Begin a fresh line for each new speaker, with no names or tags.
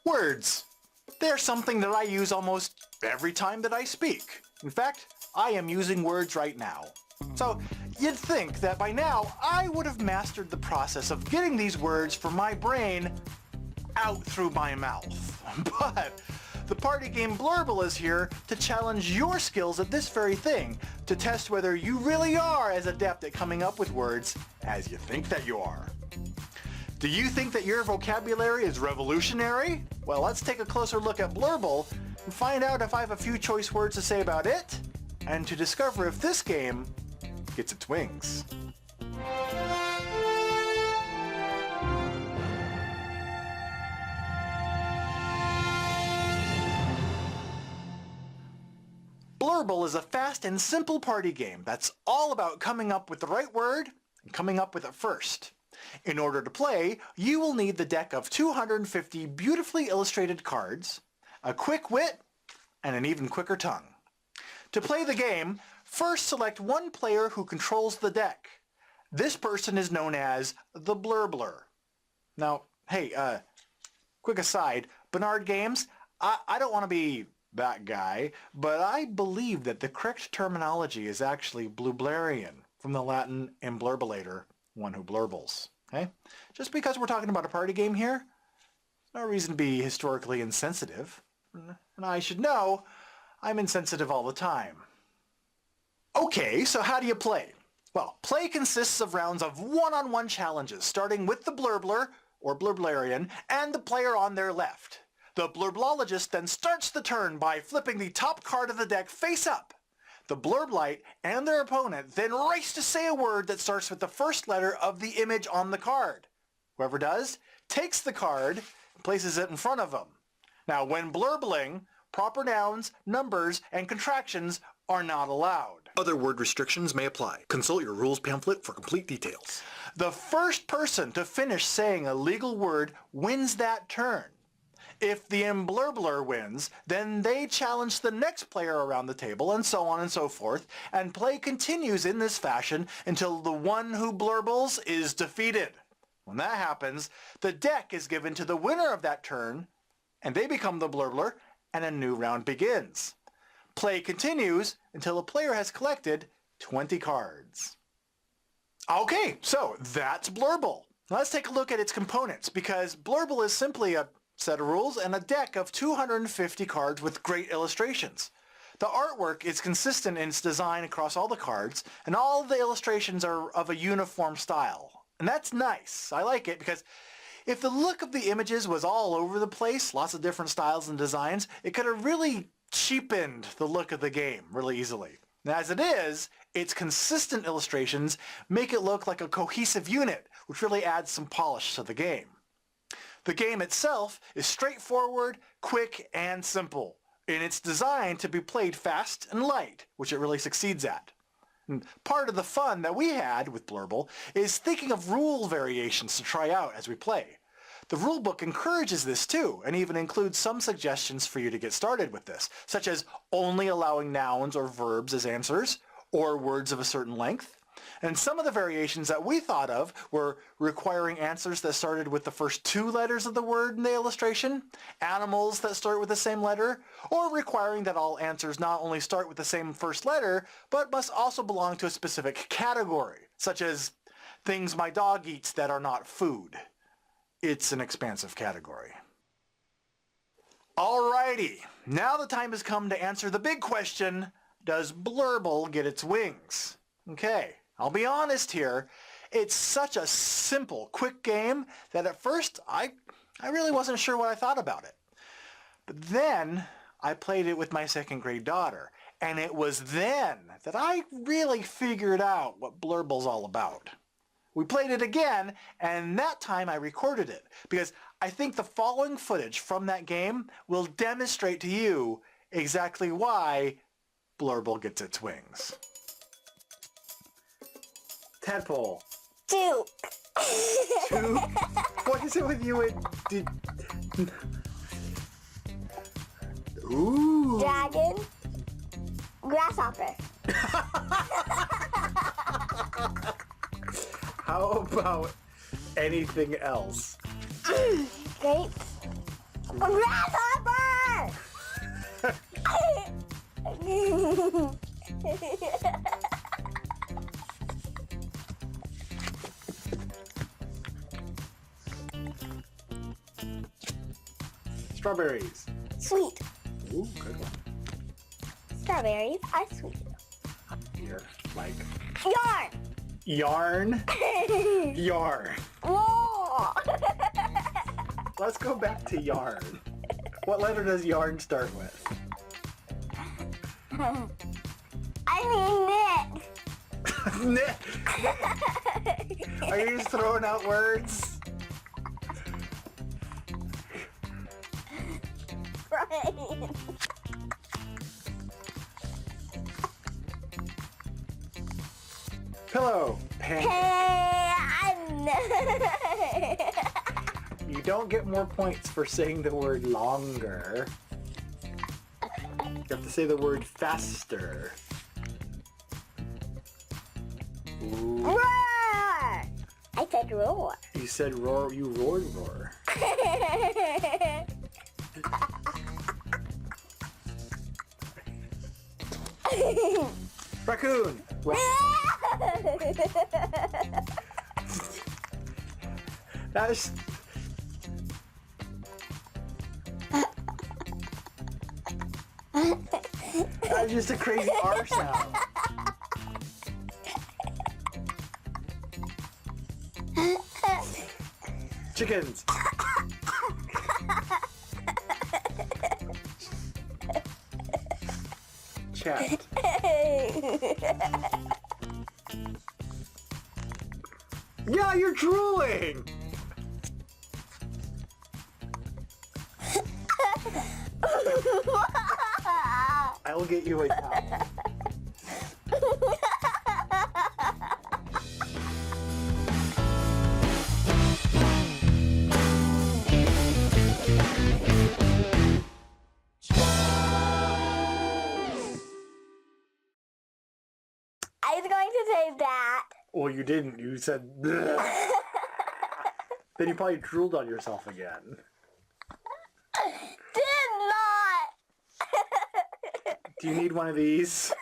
Words. They're something that I use almost every time that I speak. In fact, I am using words right now. So you'd think that by now I would have mastered the process of getting these words from my brain out through my mouth. But the party game Blurble is here to challenge your skills at this very thing, to test whether you really are as adept at coming up with words as you think that you are. Do you think that your vocabulary is revolutionary? Well, let's take a closer look at Blurble and find out if I have a few choice words to say about it, and to discover if this game gets its wings. Blurble is a fast and simple party game that's all about coming up with the right word and coming up with it first. In order to play, you will need the deck of 250 beautifully illustrated cards, a quick wit, and an even quicker tongue. To play the game, first select one player who controls the deck. This person is known as the Blurbler. Now, hey, quick aside, Bernard Games, I don't want to be that guy, but I believe that the correct terminology is actually Blublarian, from the Latin imblurbulator, one who blurbles. Okay? Just because we're talking about a party game here, no reason to be historically insensitive. And I should know, I'm insensitive all the time. Okay, so how do you play? Well, play consists of rounds of one-on-one challenges, starting with the Blurbler, or Blurblarian, and the player on their left. The Blurblologist then starts the turn by flipping the top card of the deck face up. The Blurblight and their opponent then race to say a word that starts with the first letter of the image on the card. Whoever does, takes the card and places it in front of them. Now, when blurbling, proper nouns, numbers, and contractions are not allowed. Other word restrictions may apply. Consult your rules pamphlet for complete details. The first person to finish saying a legal word wins that turn. If the imblurbler wins, then they challenge the next player around the table, and so on and so forth, and play continues in this fashion until the one who blurbles is defeated. When that happens, the deck is given to the winner of that turn, and they become the Blurbler, and a new round begins. Play continues until a player has collected 20 cards. Okay, so that's Blurble. Let's take a look at its components, because Blurble is simply a set of rules and a deck of 250 cards with great illustrations. The artwork is consistent in its design across all the cards, and all the illustrations are of a uniform style. And that's nice. I like it because if the look of the images was all over the place, lots of different styles and designs, it could have really cheapened the look of the game really easily. Now, as it is, its consistent illustrations make it look like a cohesive unit, which really adds some polish to the game. The game itself is straightforward, quick, and simple, and it's designed to be played fast and light, which it really succeeds at. And part of the fun that we had with Blurble is thinking of rule variations to try out as we play. The rulebook encourages this too, and even includes some suggestions for you to get started with this, such as only allowing nouns or verbs as answers, or words of a certain length. And some of the variations that we thought of were requiring answers that started with the first two letters of the word in the illustration, animals that start with the same letter, or requiring that all answers not only start with the same first letter, but must also belong to a specific category, such as things my dog eats that are not food. It's an expansive category. Alrighty, now the time has come to answer the big question, does Blurble get its wings? Okay. I'll be honest here, it's such a simple, quick game that at first I really wasn't sure what I thought about it. But then I played it with my second grade daughter, and it was then that I really figured out what Blurble's all about. We played it again, and that time I recorded it, because I think the following footage from that game will demonstrate to you exactly why Blurble gets its wings. Tadpole.
Two.
Two? What is it with you and... Ooh.
Dragon. Grasshopper.
How about anything else?
Grapes. Grasshopper!
Strawberries.
Sweet.
Ooh, good one.
Strawberries are sweet.
Here, like
Yarn.
yarn. Yarn.
Whoa.
Let's go back to yarn. What letter does yarn start with?
I mean knit.
Knit. Are you just throwing out words?
Right.
Pillow. Pen. You don't get more points for saying the word longer. You have to say the word faster. Ooh.
Roar. I said roar.
You said roar. You roared roar. Raccoon. That's. That's just a crazy R sound. Chickens. Chat. Yeah, you're drooling. I will get you a towel.
I was going to say that.
Well, you didn't. You said. Bleh. Then you probably drooled on yourself again.
Did not.
Do you need one of these?